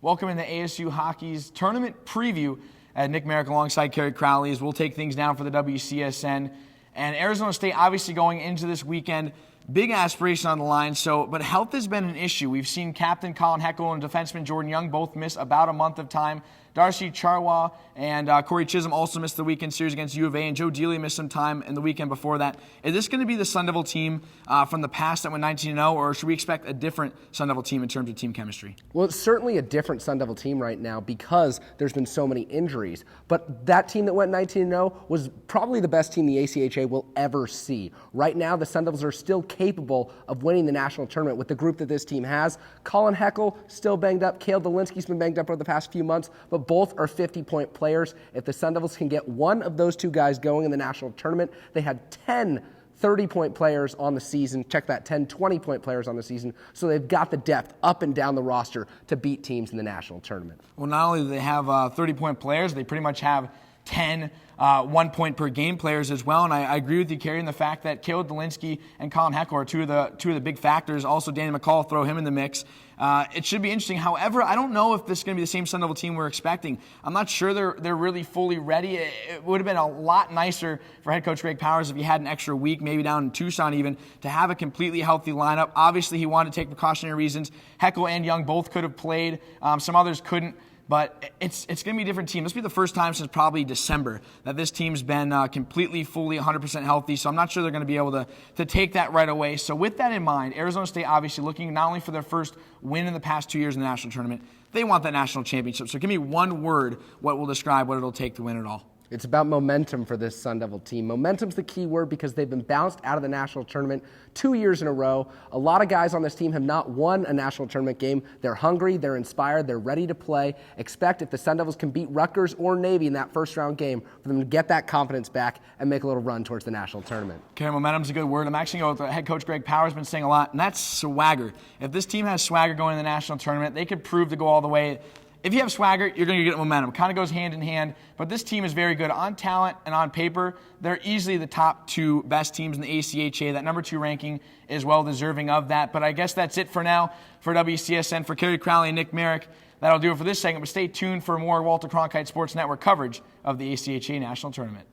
Welcome into ASU Hockey's tournament preview at Nick Marek alongside Kerry Crowley as we'll take things down for the WCSN. And Arizona State obviously going into this weekend, big aspiration on the line. But health has been an issue. We've seen captain Colin Heckel and defenseman Jordan Young both miss about a month of time. Darcy Charwa and Corey Chisholm also missed the weekend series against U of A, and Joe Dealey missed some time in the weekend before that. Is this going to be the Sun Devil team from the past that went 19-0, or should we expect a different Sun Devil team in terms of team chemistry? Well, it's certainly a different Sun Devil team right now because there's been so many injuries. But that team that went 19-0 was probably the best team the ACHA will ever see. Right now, the Sun Devils are still capable of winning the national tournament with the group that this team has. Colin Heckel still banged up. Cale Dolinsky's been banged up over the past few months, but both are 50-point players. If the Sun Devils can get one of those two guys going in the national tournament, they had 10 30-point players on the season. Check that, 10 20-point players on the season. So they've got the depth up and down the roster to beat teams in the national tournament. Well, not only do they have 30-point players, they pretty much have 10 1-point-per-game players as well. And I agree with you, Kerry, in the fact that Cale Dolinsky and Colin Heckel are two of the big factors. Also, Danny McCall, throw him in the mix. It should be interesting. However, I don't know if this is going to be the same Sun Devil team we're expecting. I'm not sure they're really fully ready. It would have been a lot nicer for head coach Greg Powers if he had an extra week, maybe down in Tucson even, to have a completely healthy lineup. Obviously, he wanted to take precautionary reasons. Heckel and Young both could have played. Some others couldn't. But it's going to be a different team. This will be the first time since probably December that this team's been completely, fully, 100% healthy. So I'm not sure they're going to be able to take that right away. So with that in mind, Arizona State obviously looking not only for their first win in the past 2 years in the national tournament, they want that national championship. So give me one word what will describe what it'll take to win it all. It's about momentum for this Sun Devil team. Momentum's the key word because they've been bounced out of the national tournament 2 years in a row. A lot of guys on this team have not won a national tournament game. They're hungry, they're inspired, they're ready to play. Expect if the Sun Devils can beat Rutgers or Navy in that first-round game for them to get that confidence back and make a little run towards the national tournament. Okay, momentum's a good word. I'm actually going with what head coach Greg Powers has been saying a lot, and that's swagger. If this team has swagger going in the national tournament, they could prove to go all the way. If you have swagger, you're going to get momentum. Kind of goes hand in hand, but this team is very good on talent and on paper. They're easily the top two best teams in the ACHA. That number 2 ranking is well deserving of that. But I guess that's it for now for WCSN. For Kerry Crowley and Nick Marek, that'll do it for this segment. But stay tuned for more Walter Cronkite Sports Network coverage of the ACHA National Tournament.